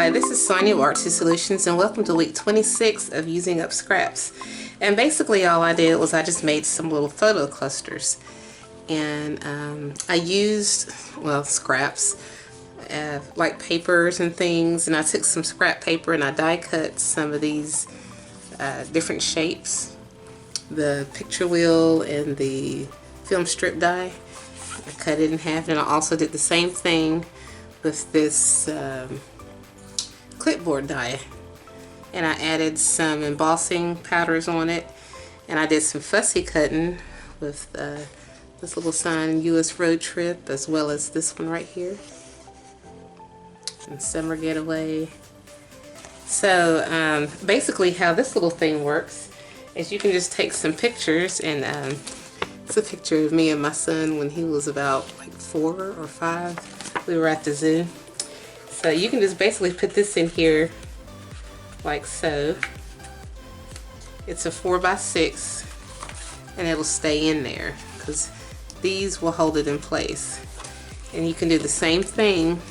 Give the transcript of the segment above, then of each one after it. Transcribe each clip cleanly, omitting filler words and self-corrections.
Hi, this is Sonya of Artsy Solutions, and welcome to week 26 of using up scraps. And basically all I did was I just made some little photo clusters. And I used, well, scraps, like papers and things, and I took some scrap paper and I die cut some of these different shapes. The picture wheel and the film strip die. I cut it in half, and I also did the same thing with this clipboard die, and I added some embossing powders on it, and I did some fussy cutting with this little sign, US Road Trip, as well as this one right here, and Summer Getaway. So basically how this little thing works is you can just take some pictures, and it's a picture of me and my son when he was about like 4 or 5. We were at the zoo. So you can just basically put this in here like so. It's a 4x6, and it'll stay in there because these will hold it in place. And you can do the same thing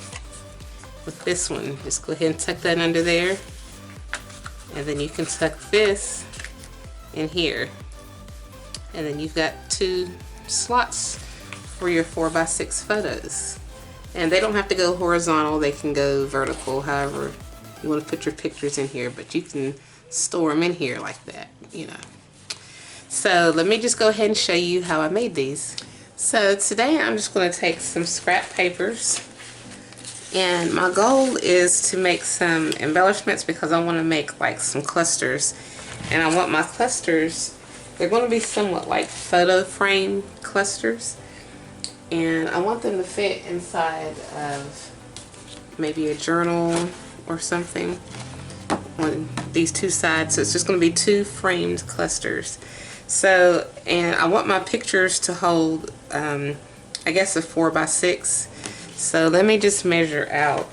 with this one. Just go ahead and tuck that under there, and then you can tuck this in here, and then you've got 2 slots for your 4x6 photos. And they don't have to go horizontal, they can go vertical, however you want to put your pictures in here, but you can store them in here like that, you know. So let me just go ahead and show you how I made these. So today I'm just going to take some scrap papers, and my goal is to make some embellishments because I want to make like some clusters, and I want my clusters, they're going to be somewhat like photo frame clusters. And I want them to fit inside of maybe a journal or something on these 2 sides. So it's just going to be 2 framed clusters. So, and I want my pictures to hold, I guess, a 4x6. So let me just measure out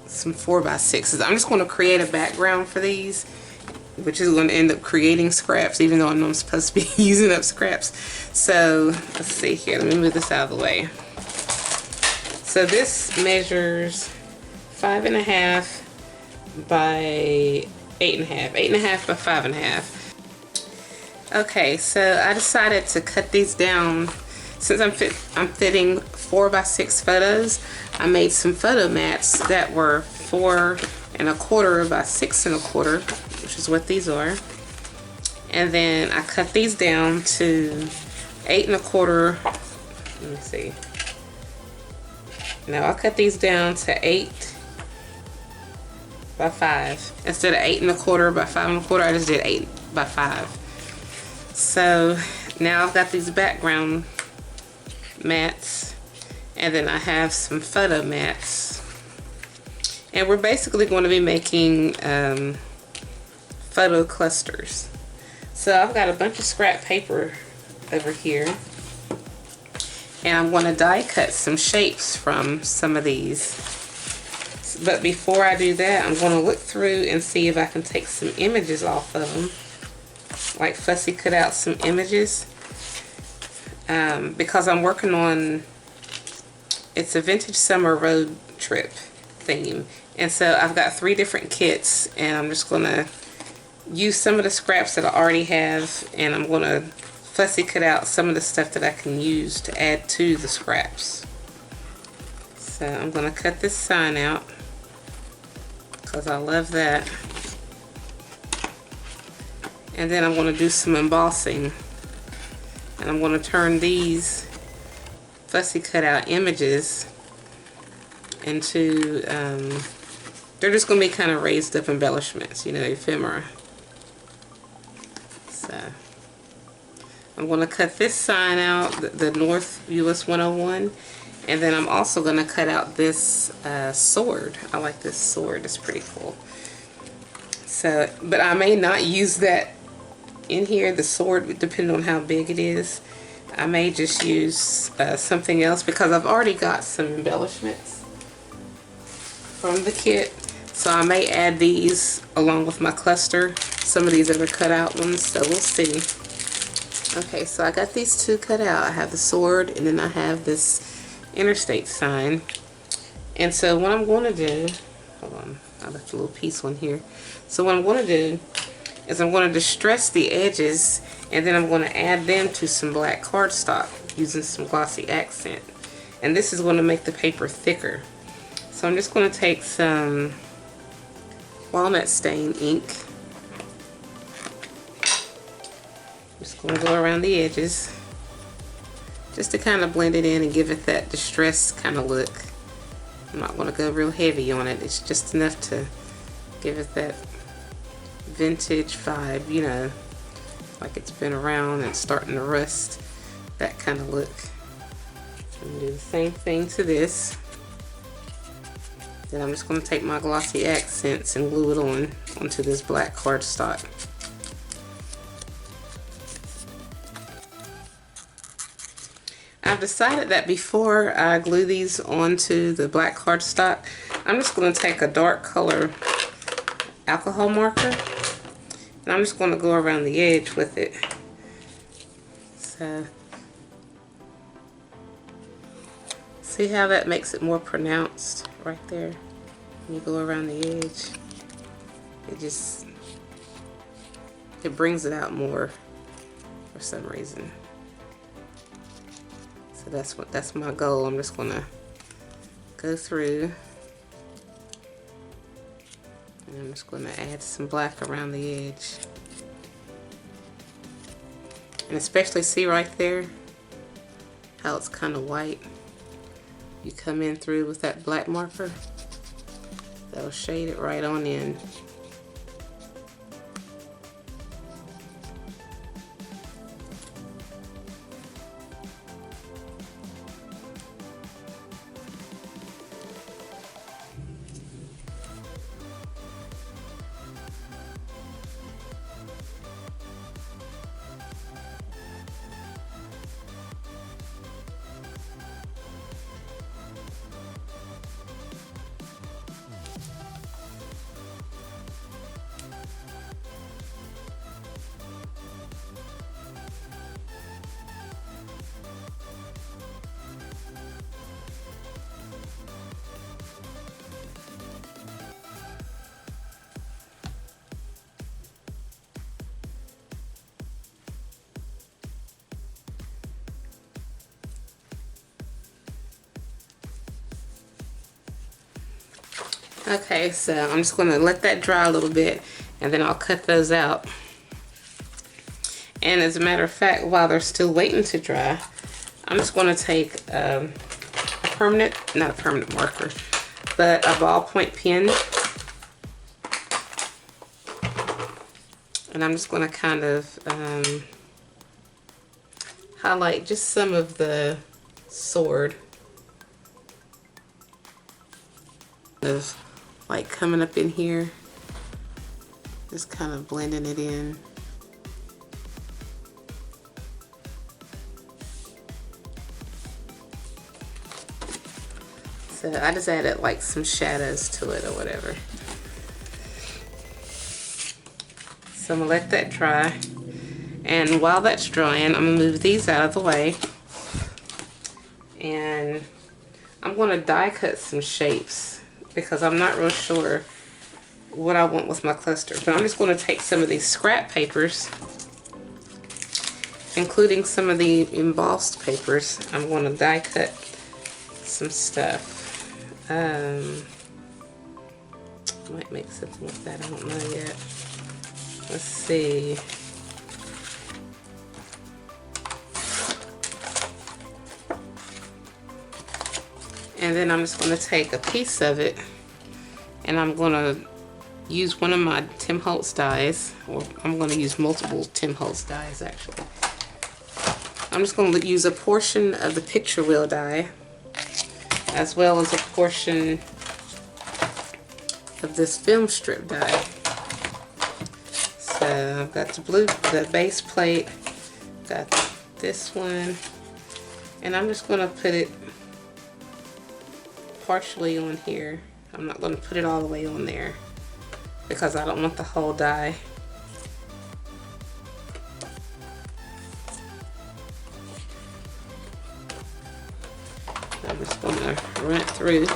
some 4x6s. I'm just going to create a background for these, which is going to end up creating scraps, even though I'm not supposed to be using up scraps. So let's see here, let me move this out of the way. So this measures 5.5 by 8.5, 8.5 by 5.5. Okay, so I decided to cut these down. Since I'm fitting 4x6 photos, I made some photo mats that were 4.25 by 6.25, which is what these are. And then I cut these down to 8.25. Let me see. Now I cut these down to 8 by 5. Instead of 8.25 by 5.25, I just did 8 by 5. So now I've got these background mats, and then I have some photo mats. And we're basically going to be making photo clusters. So I've got a bunch of scrap paper over here, and I'm going to die cut some shapes from some of these. But before I do that, I'm going to look through and see if I can take some images off of them, like fussy cut out some images, because I'm working on, it's a vintage summer road trip theme. And so I've got 3 different kits, and I'm just going to use some of the scraps that I already have, and I'm going to fussy cut out some of the stuff that I can use to add to the scraps. So I'm going to cut this sign out because I love that. And then I'm going to do some embossing, and I'm going to turn these fussy cut out images into they're just going to be kind of raised up embellishments, you know, ephemera. So I'm going to cut this sign out, the North US 101, and then I'm also going to cut out this sword. I like this sword, it's pretty cool. So, but I may not use that in here, the sword, depending on how big it is. I may just use something else because I've already got some embellishments from the kit. So I may add these along with my cluster. Some of these are the cut out ones, so we'll see. Okay, so I got these 2 cut out. I have the sword, and then I have this interstate sign. And so what I'm going to do, hold on, I left a little piece on here. So what I'm going to do is I'm going to distress the edges, and then I'm going to add them to some black cardstock using some Glossy Accent. And this is going to make the paper thicker. So I'm just going to take some walnut stain ink. Just going to go around the edges just to kind of blend it in and give it that distressed kind of look. I'm not going to go real heavy on it. It's just enough to give it that vintage vibe, you know, like it's been around and starting to rust, that kind of look. I'm going to do the same thing to this. Then I'm just going to take my Glossy Accents and glue it onto this black cardstock. I've decided that before I glue these onto the black cardstock, I'm just going to take a dark color alcohol marker, and I'm just going to go around the edge with it. So, see how that makes it more pronounced right there? When you go around the edge, it brings it out more for some reason. So that's my goal. I'm just gonna go through, and I'm just gonna add some black around the edge. And especially see right there how it's kind of white. You come in through with that black marker, that'll shade it right on in. Okay, so I'm just going to let that dry a little bit, and then I'll cut those out. And as a matter of fact, while they're still waiting to dry, I'm just going to take not a permanent marker, but a ballpoint pen. And I'm just going to kind of highlight just some of the sword. Of like coming up in here, just kind of blending it in. So I just added like some shadows to it or whatever. So I'm gonna let that dry, and while that's drying, I'm gonna move these out of the way, and I'm gonna die cut some shapes because I'm not real sure what I want with my cluster. But I'm just going to take some of these scrap papers, including some of the embossed papers. I'm going to die cut some stuff. Might make something with that, I don't know yet. Let's see. And then I'm just going to take a piece of it, and I'm going to use one of my Tim Holtz dies, or I'm going to use multiple Tim Holtz dies actually. I'm just going to use a portion of the picture wheel die, as well as a portion of this film strip die. So I've got the base plate, got this one, and I'm just going to put it partially on here. I'm not going to put it all the way on there because I don't want the whole die. I'm just going to run it through.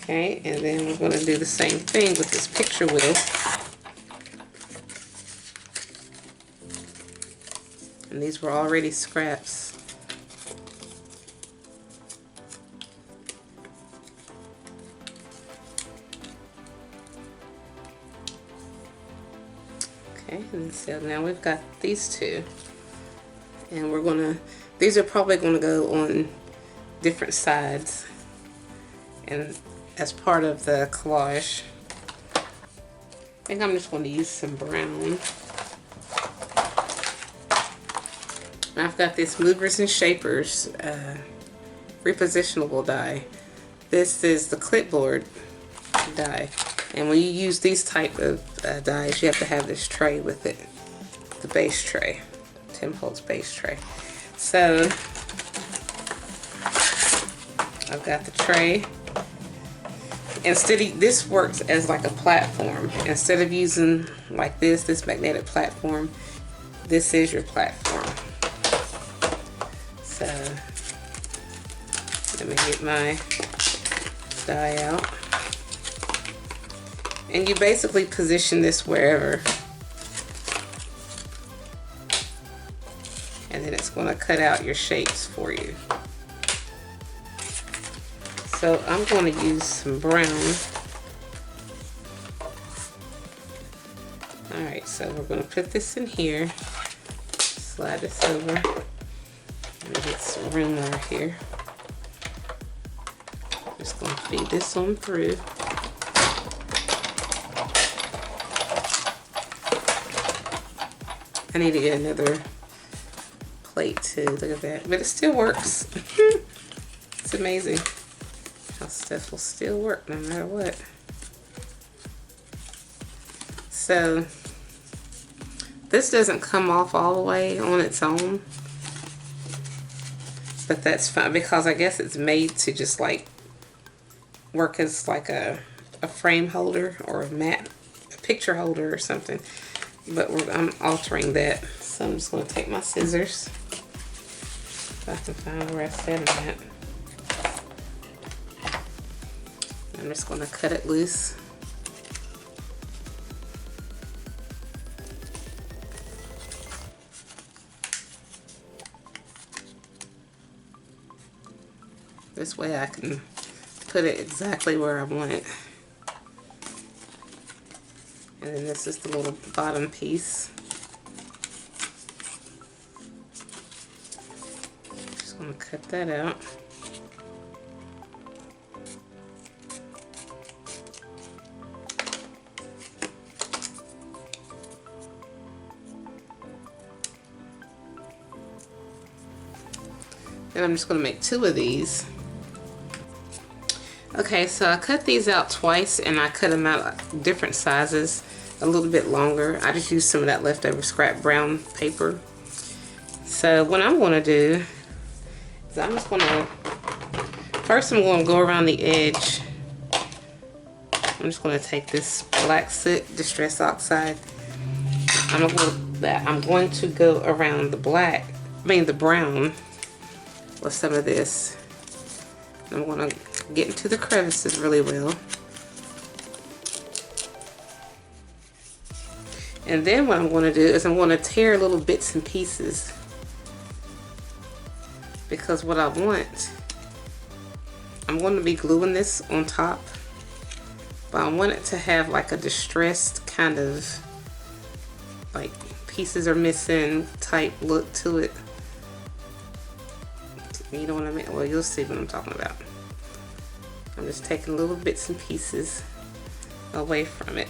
Okay, and then we're going to do the same thing with this picture wheel. And these were already scraps. Okay, and so now we've got these two. And we're gonna, these are probably gonna go on different sides and as part of the collage. I think I'm just going to use some brown. I've got this Movers and Shapers repositionable die. This is the clipboard die, and when you use these type of dies, you have to have this tray with it, the base tray, Tim Holtz base tray. So I've got the tray. Instead of, this works as like a platform. Instead of using like this magnetic platform, this is your platform. So let me get my die out. And you basically position this wherever. And then it's going to cut out your shapes for you. So I'm going to use some brown. Alright, so we're going to put this in here. Slide this over. And get some room over here. Just going to feed this on through. I need to get another plate too. Look at that. But it still works. It's amazing how stuff will still work no matter what. So this doesn't come off all the way on its own, but that's fine because I guess it's made to just like work as like a frame holder or a picture holder or something. But I'm altering that, so I'm just going to take my scissors if I can find where I set them at. I'm just going to cut it loose. This way I can put it exactly where I want it. And then this is the little bottom piece. Just going to cut that out. And I'm just going to make two of these. Okay, so I cut these out twice and I cut them out different sizes, a little bit longer. I just used some of that leftover scrap brown paper. So what I'm going to do is I'm just going to, first I'm going to go around the edge. I'm just going to take this black soot distress oxide. I'm going to go around the the brown with some of this. I'm going to get into the crevices really well. And then what I'm going to do is I'm going to tear little bits and pieces, because what I want, I'm going to be gluing this on top, but I want it to have like a distressed kind of like pieces are missing type look to it. You know what I mean? Well, you'll see what I'm talking about. I'm just taking little bits and pieces away from it,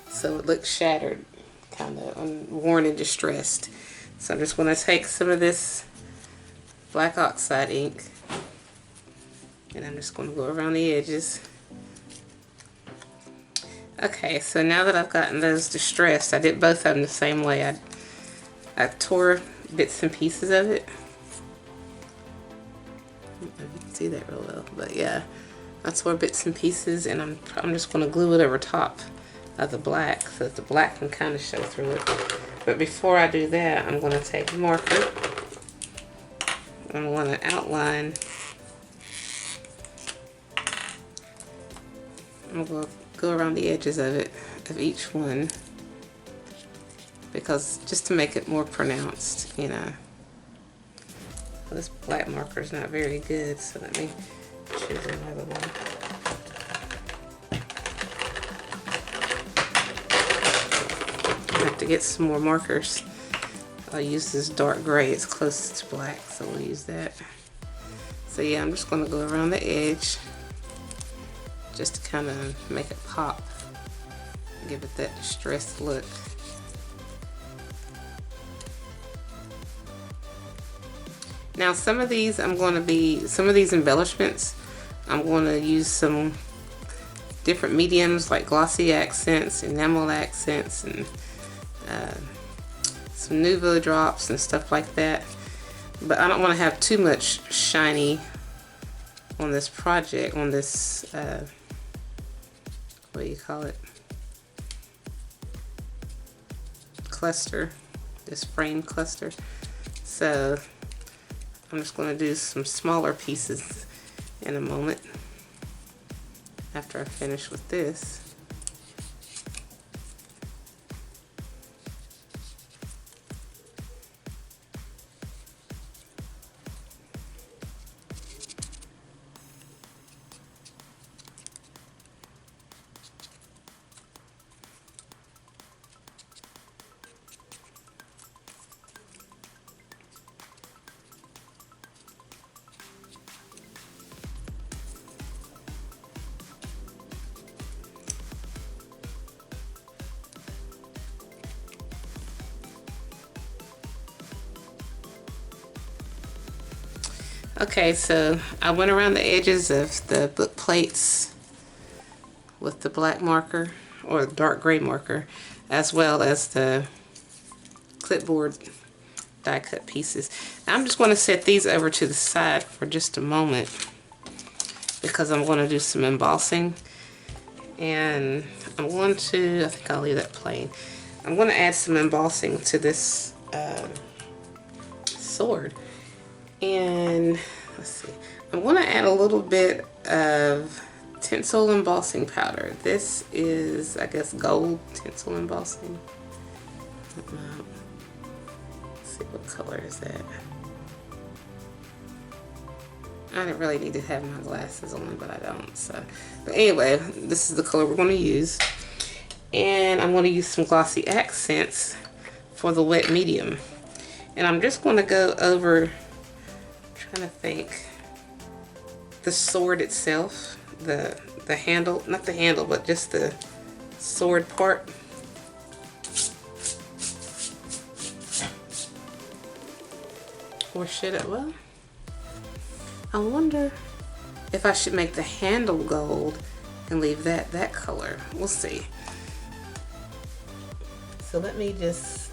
so it looks shattered, kind of worn and distressed. So I'm just going to take some of this black oxide ink, and I'm just going to go around the edges. Okay, so now that I've gotten those distressed, I did both of them the same way. I tore bits and pieces of it. I don't know if you can see that real well, but yeah, I tore bits and pieces, and I'm just going to glue it over top of the black so that the black can kind of show through it. But before I do that, I'm going to take a marker. I'm going to outline I'm going to go around the edges of it, of each one, because just to make it more pronounced, you know. Well, this black marker is not very good, so let me choose another one. I have to get some more markers. I'll use this dark gray, it's closest to black, so we'll use that. So yeah, I'm just going to go around the edge just to kind of make it pop, give it that distressed look. Now some of these embellishments, I'm going to use some different mediums like Glossy Accents, Enamel Accents, and some Nouveau drops and stuff like that. But I don't want to have too much shiny on this project, on this, what do you call it? Cluster, this frame cluster. So I'm just going to do some smaller pieces in a moment after I finish with this. Okay, so I went around the edges of the book plates with the black marker or dark gray marker, as well as the clipboard die cut pieces. Now I'm just going to set these over to the side for just a moment because I'm going to do some embossing, and I'm going to, I think I'll leave that plain. I'm going to add some embossing to this sword. And let's see, I'm going to add a little bit of tinsel embossing powder. This is, I guess, gold tinsel embossing. Let's see, what color is that? I didn't really need to have my glasses on, but I don't. So, but anyway, this is the color we're going to use. And I'm going to use some Glossy Accents for the wet medium. And I'm just going to go over, trying to think, the sword itself, the handle, not the handle, but just the sword part. Or should it? Well, I wonder if I should make the handle gold and leave that color. We'll see. So let me just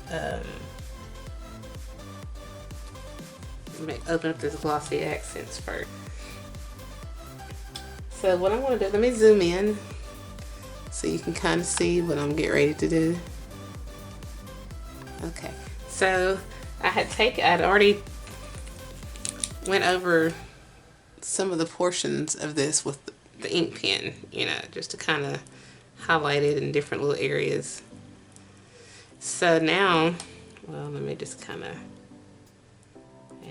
open up this Glossy Accents first. So what I'm going to do, let me zoom in so you can kind of see what I'm getting ready to do. Okay, so I'd already went over some of the portions of this with the ink pen, you know, just to kind of highlight it in different little areas. So now, well, let me just kind of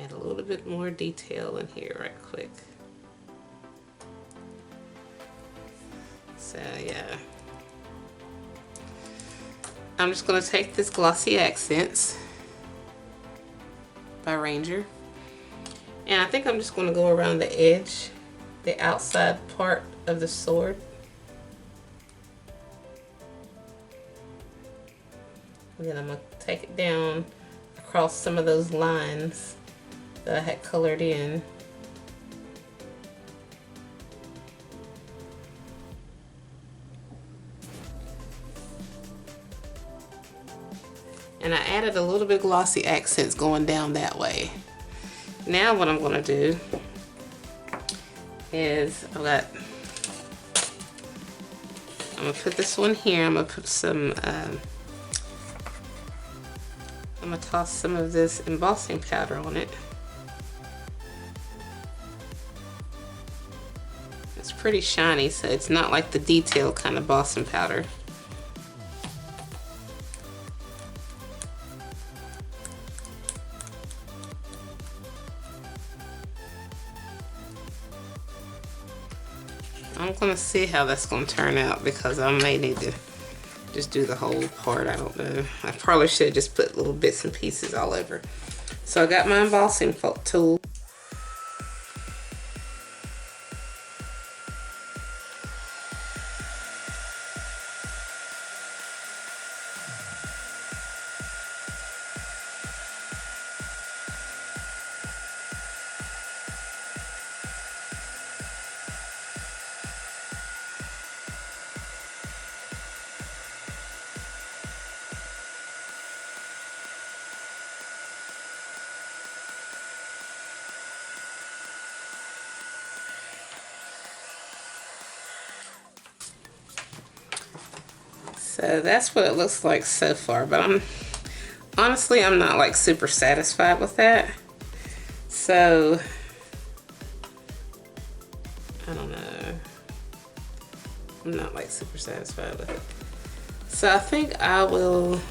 add a little bit more detail in here right quick. So yeah, I'm just going to take this Glossy Accents by Ranger, and I think I'm just going to go around the edge, the outside part of the sword. And then I'm going to take it down across some of those lines that I had colored in. And I added a little bit of Glossy Accents going down that way. Now what I'm going to do is I'm going to put this one here. I'm going to put some I'm going to toss some of this embossing powder on it. It's pretty shiny, so it's not like the detailed kind of Boston powder. I'm gonna see how that's gonna turn out because I may need to just do the whole part. I don't know. I probably should have just put little bits and pieces all over. So I got my embossing tool. So that's what it looks like so far, but honestly, I'm not like super satisfied with that. So I don't know. I'm not like super satisfied with it. So I think I will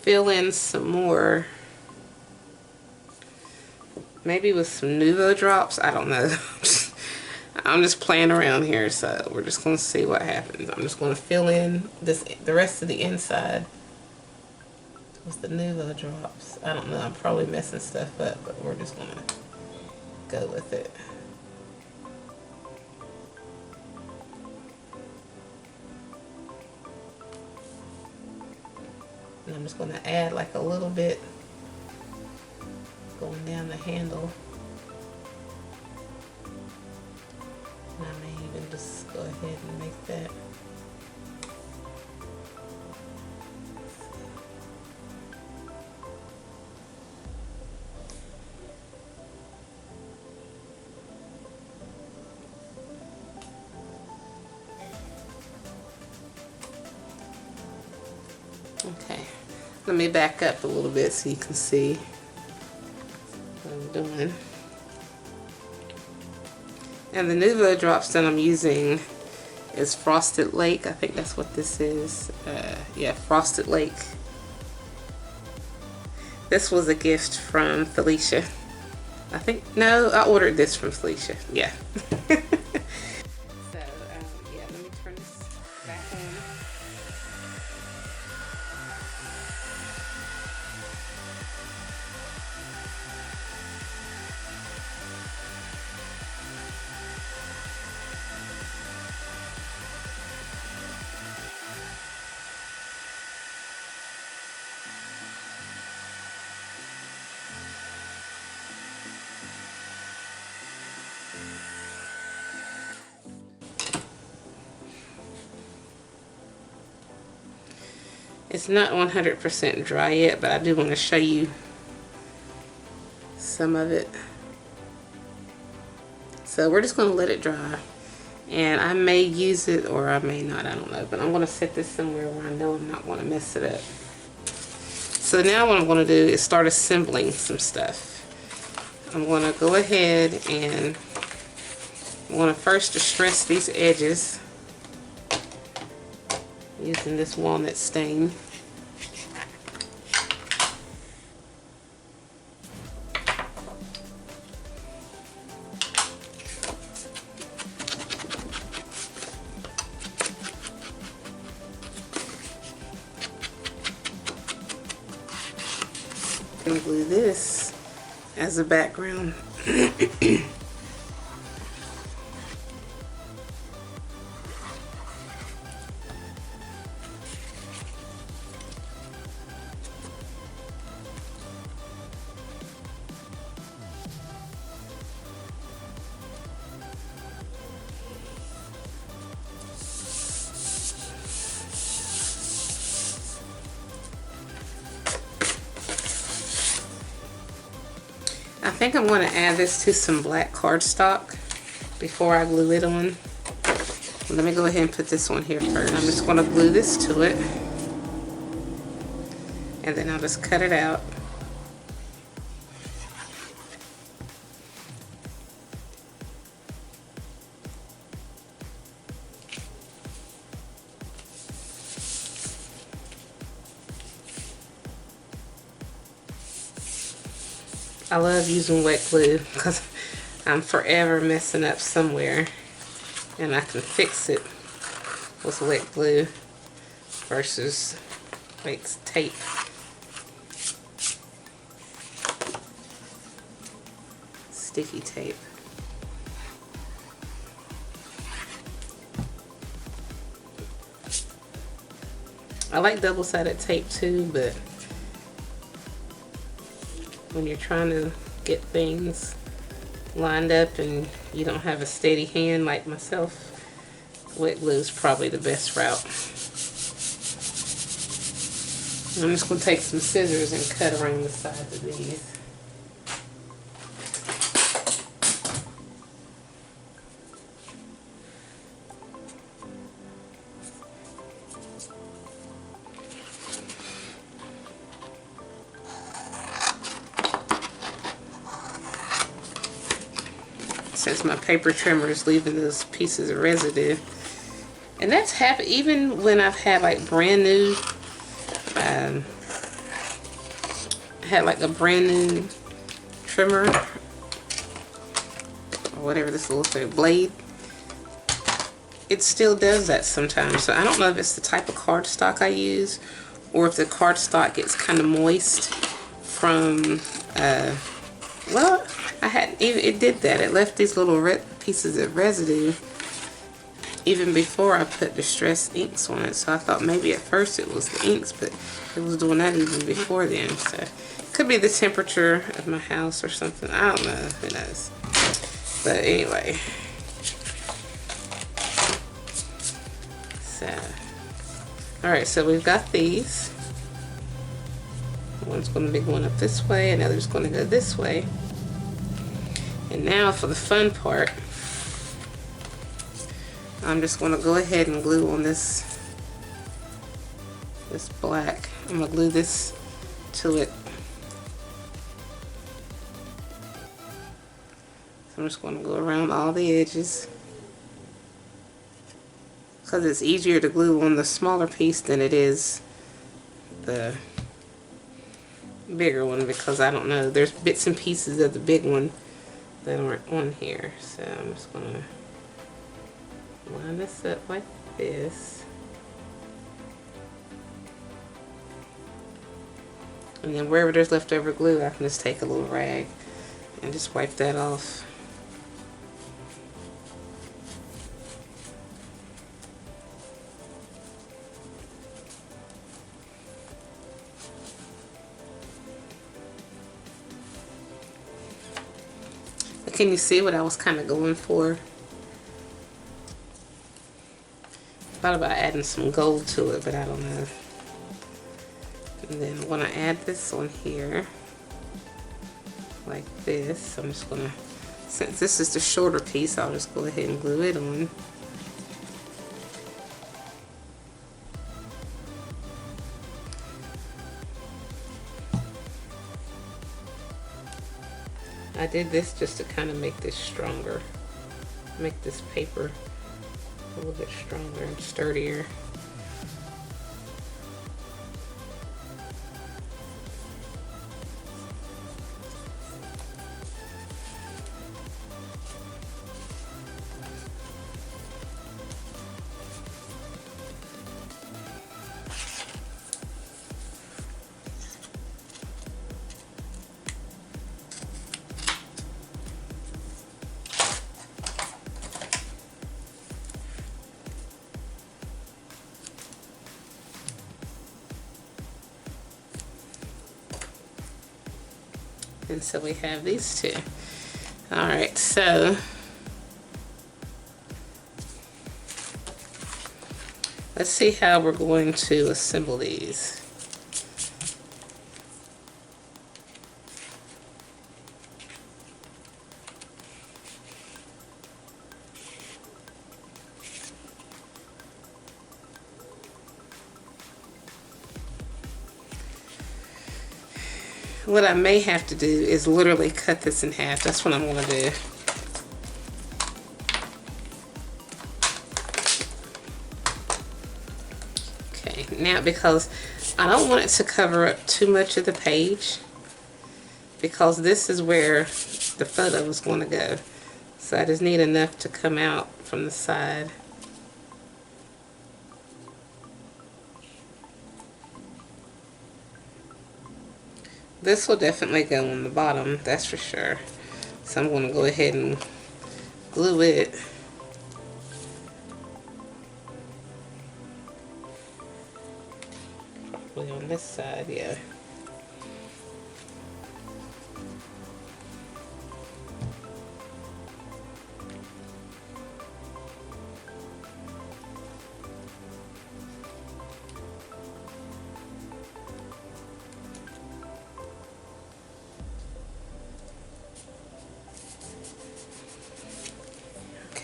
fill in some more, maybe with some Nuvo drops. I don't know. I'm just playing around here, so we're just going to see what happens. I'm just going to fill in the rest of the inside with the Nuvo drops. I don't know, I'm probably messing stuff up, but we're just going to go with it. And I'm just going to add like a little bit going down the handle. And I may even just go ahead and make that. Okay, let me back up a little bit so you can see what I'm doing. And the Nuvo drops that I'm using is Frosted Lake. I think that's what this is. Yeah, Frosted Lake. This was a gift from Felicia. I think, no, I ordered this from Felicia. Yeah. So, yeah, let me turn this back on. It's not 100% dry yet, but I do want to show you some of it. So we're just going to let it dry. And I may use it or I may not, I don't know. But I'm going to set this somewhere where I know I'm not going to mess it up. So now what I'm going to do is start assembling some stuff. I'm going to go ahead and I'm going to first distress these edges using this walnut stain. I'm going to glue this as a background. I think I'm going to add this to some black cardstock before I glue it on. Let me go ahead and put this on here first. I'm just going to glue this to it. And then I'll just cut it out. I love using wet glue because I'm forever messing up somewhere and I can fix it with wet glue versus like tape. Sticky tape. I like double-sided tape too, but when you're trying to get things lined up and you don't have a steady hand like myself, wet glue is probably the best route. I'm just going to take some scissors and cut around the sides of these. Since my paper trimmer is leaving those pieces of residue. And that's happened even when I've had like brand new, had like a brand new trimmer, or whatever this little thing, blade. It still does that sometimes. So I don't know if it's the type of cardstock I use, or if the cardstock gets kind of moist from, well, I hadn't even, it did that. It left these little pieces of residue even before I put distressed inks on it. So I thought maybe at first it was the inks, but it was doing that even before then. So it could be the temperature of my house or something. I don't know. Who knows? But anyway. So, alright, so we've got these. One's going to be going up this way, another's going to go this way. And now for the fun part, I'm just going to go ahead and glue on this black. I'm going to glue this to it. So I'm just going to go around all the edges, because it's easier to glue on the smaller piece than it is the bigger one, because I don't know, there's bits and pieces of the big one that aren't on here. So I'm just going to line this up like this, and then wherever there's leftover glue I can just take a little rag and just wipe that off. But can you see what I was kind of going for? Thought about adding some gold to it, but I don't know. And then when I add this on here, like this, I'm just gonna, since this is the shorter piece, I'll just go ahead and glue it on. I did this just to kind of make this stronger, make this paper a little bit stronger and sturdier. And so we have these two. Alright, so let's see how we're going to assemble these. What I may have to do is literally cut this in half. That's what I'm going to do. Okay, now because I don't want it to cover up too much of the page, because this is where the photo is going to go. So I just need enough to come out from the side. This will definitely go on the bottom, that's for sure. So I'm going to go ahead and glue it. Probably on this side, yeah.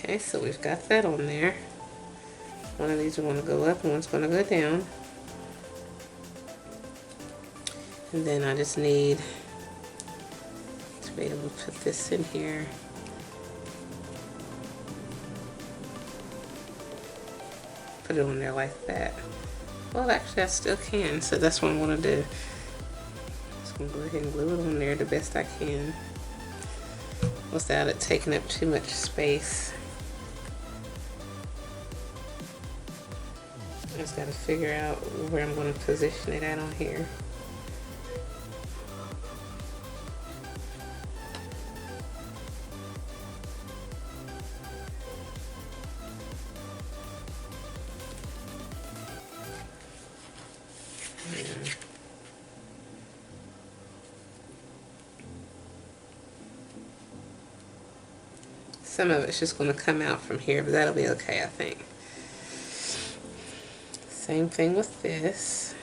Okay, so we've got that on there. One of these are going to go up and one's going to go down. And then I just need to be able to put this in here. Put it on there like that. Well, actually I still can, so that's what I'm going to do. Just going to go ahead and glue it on there the best I can without it taking up too much space. I just got to figure out where I'm going to position it at on here. Some of it's just going to come out from here, but that'll be okay, I think. Same thing with this.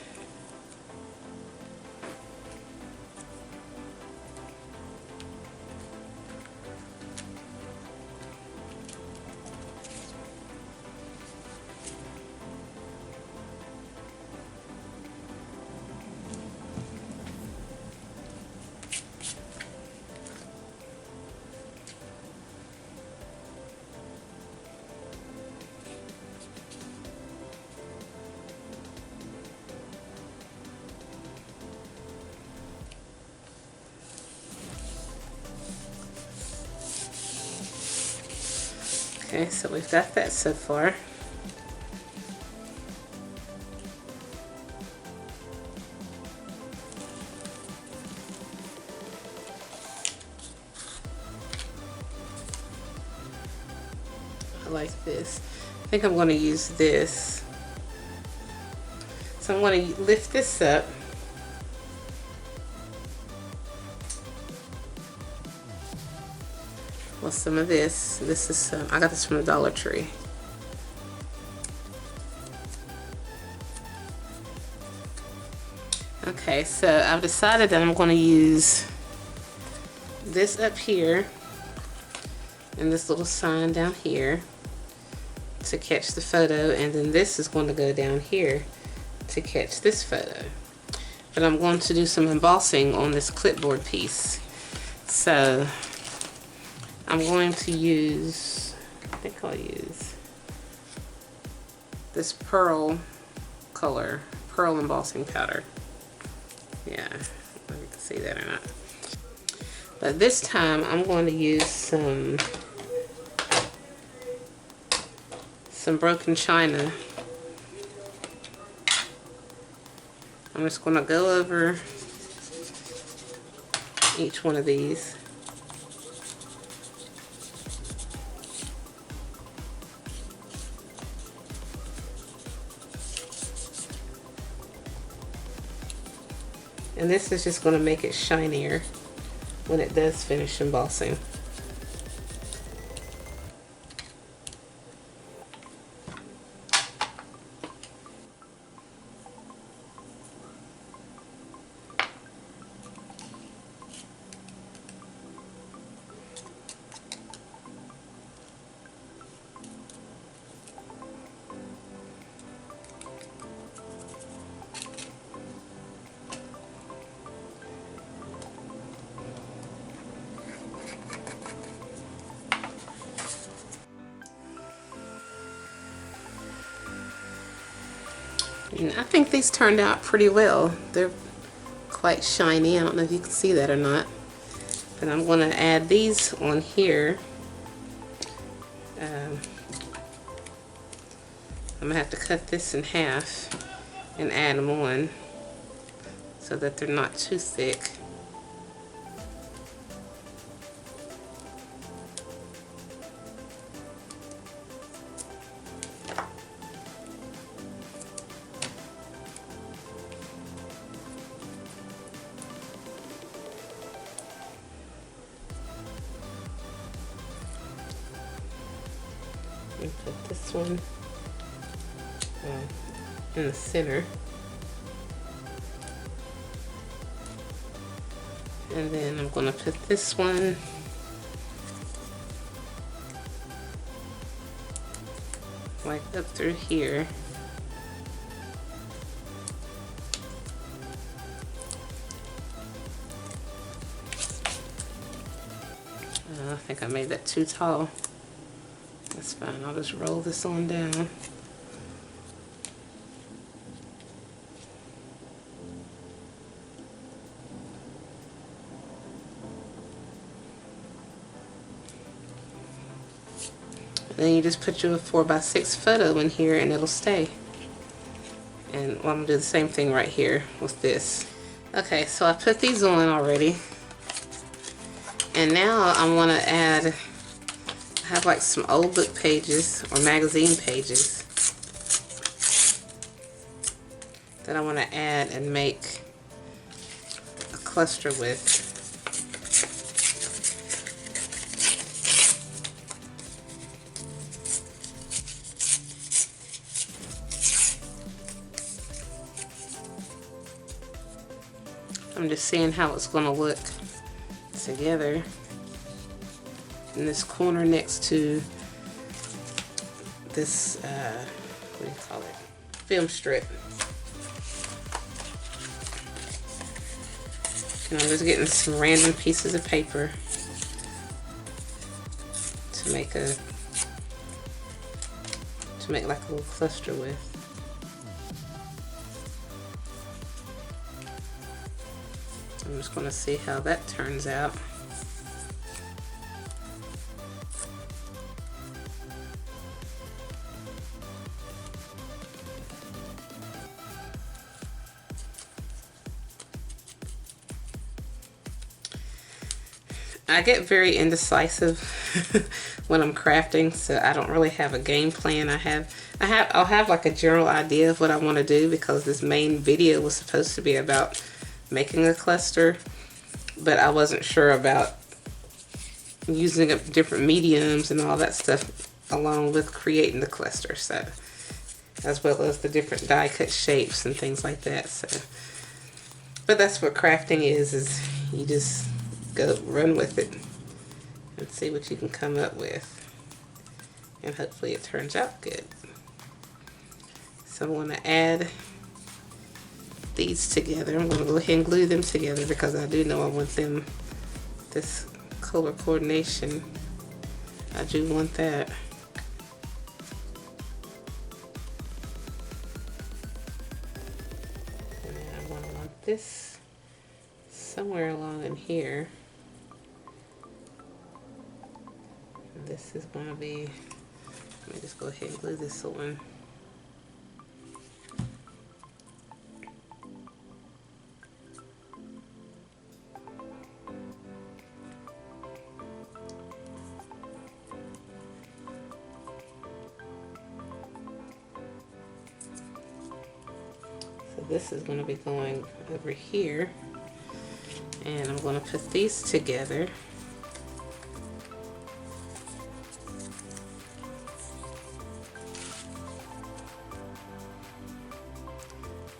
Okay, so we've got that so far. I like this. I think I'm going to use this. So I'm going to lift this up. With some of this. This is I got this from the Dollar Tree. Okay, so I've decided that I'm going to use this up here and this little sign down here to catch the photo, and then this is going to go down here to catch this photo. But I'm going to do some embossing on this clipboard piece. So I'm going to use, I think I'll use this pearl color, pearl embossing powder. Yeah, I don't know if you can see that or not. But this time I'm going to use some broken china. I'm just going to go over each one of these. And this is just going to make it shinier when it does finish embossing. And I think these turned out pretty well. They're quite shiny. I don't know if you can see that or not. But I'm going to add these on here. I'm going to have to cut this in half and add them on so that they're not too thick. And put this one in the center. And then I'm going to put this one like up through here. I think I made that too tall. That's fine, I'll just roll this on down. Then you just put your 4x6 photo in here and it'll stay. And well, I'm gonna do the same thing right here with this. Okay, so I put these on already. And now I want to add, I have like some old book pages or magazine pages that I want to add and make a cluster with. I'm just seeing how it's going to look together in this corner next to this, what do you call it, film strip. And I'm just getting some random pieces of paper to make like a little cluster with. I'm just going to see how that turns out. I get very indecisive when I'm crafting, so I don't really have a game plan. I'll have like a general idea of what I want to do because this main video was supposed to be about making a cluster, but I wasn't sure about using up different mediums and all that stuff along with creating the cluster, so as well as the different die cut shapes and things like that. So, but that's what crafting is you just go run with it and see what you can come up with, and hopefully it turns out good. So I'm going to add these together. I'm going to go ahead and glue them together because I do know I want them, this color coordination, I do want that. And then I'm going to want this somewhere along in here. And this is going to be, let me just go ahead and glue this on. This is going to be going over here, and I'm going to put these together.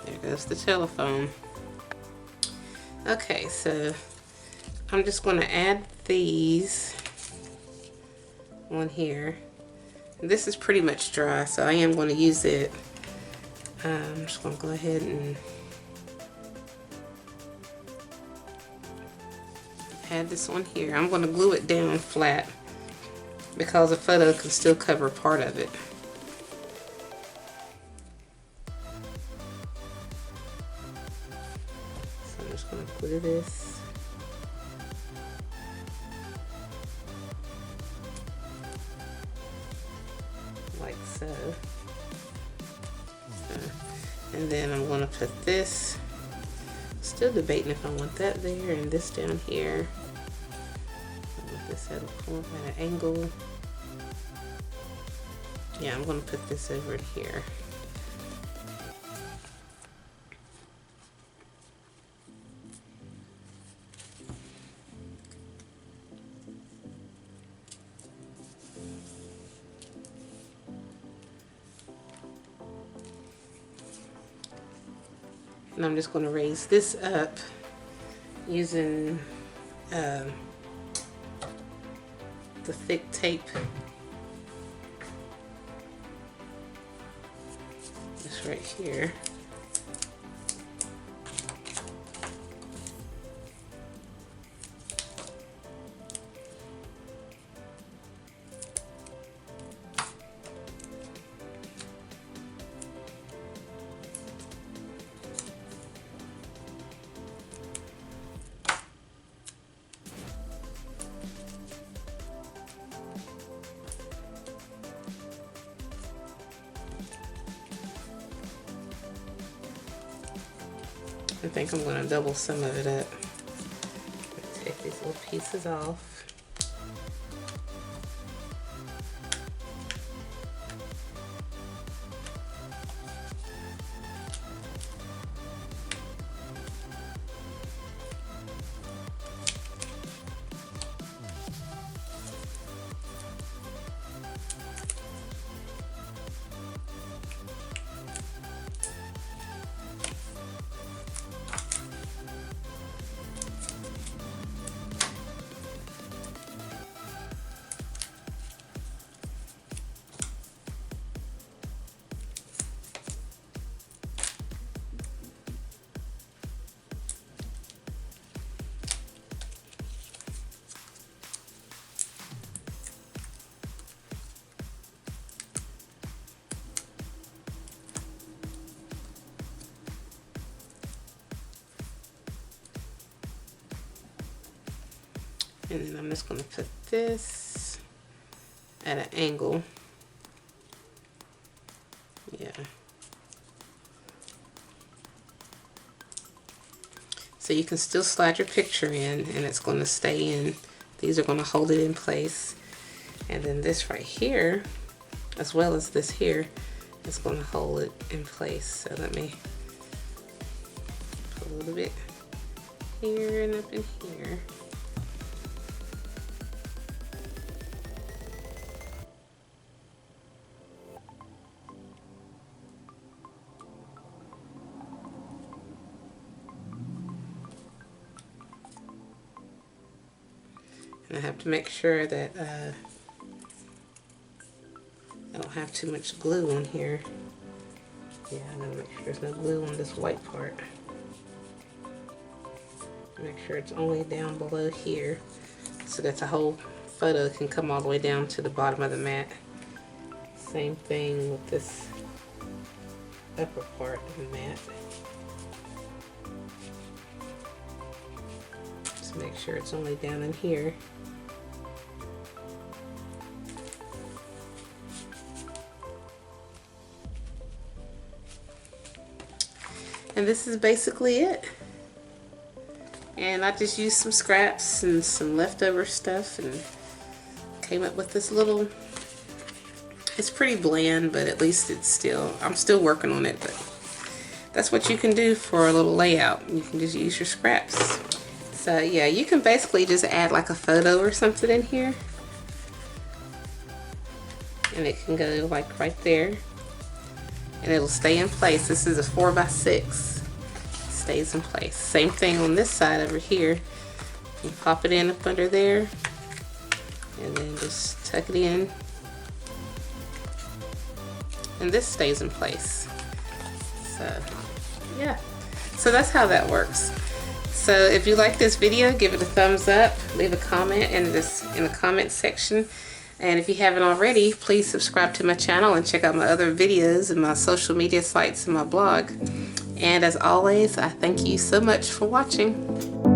There goes the telephone. Okay, so I'm just going to add these on here. This is pretty much dry, so I am going to use it. I'm just going to go ahead and add this on here. I'm going to glue it down flat because the photo can still cover part of it. So I'm just going to glue this like so. And then I'm going to put this, still debating if I want that there and this down here. I want this at an angle. Yeah, I'm going to put this over here. And I'm just going to raise this up using the thick tape. This right here. I think I'm going to double some of it up. Take these little pieces off. And then I'm just going to put this at an angle. Yeah. So you can still slide your picture in and it's going to stay in. These are going to hold it in place. And then this right here, as well as this here, is going to hold it in place. So let me put a little bit here and up in here. And I have to make sure that I don't have too much glue on here. Yeah, I'm gonna make sure there's no glue on this white part. Make sure it's only down below here so that the whole photo can come all the way down to the bottom of the mat. Same thing with this upper part of the mat. Just make sure it's only down in here. And this is basically it. And I just used some scraps and some leftover stuff and came up with this little, it's pretty bland, but at least it's still, I'm still working on it, but that's what you can do for a little layout. You can just use your scraps. So yeah, you can basically just add like a photo or something in here. And it can go like right there. And it'll stay in place. This is a 4x6. Stays in place. Same thing on this side over here. You pop it in up under there and then just tuck it in. And this stays in place. So yeah. So that's how that works. So if you like this video, give it a thumbs up, leave a comment in the comment section. And if you haven't already, please subscribe to my channel and check out my other videos and my social media sites and my blog. And as always, I thank you so much for watching.